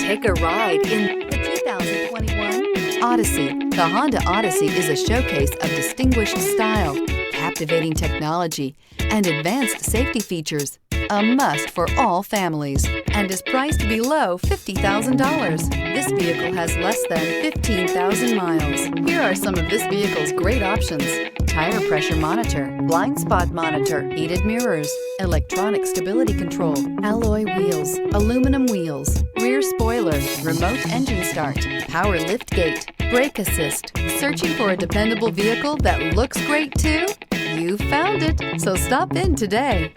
Take a ride in the 2021 Odyssey. The Honda Odyssey is a showcase of distinguished style, captivating technology, and advanced safety features. A must for all families, and is priced below $50,000. This vehicle has less than 15,000 miles. Here are some of this vehicle's great options: tire pressure monitor, blind spot monitor, heated mirrors, electronic stability control, alloy wheels, aluminum wheels, rear spoiler, remote engine start, power lift gate, brake assist. Searching for a dependable vehicle that looks great too? You found it, so stop in today.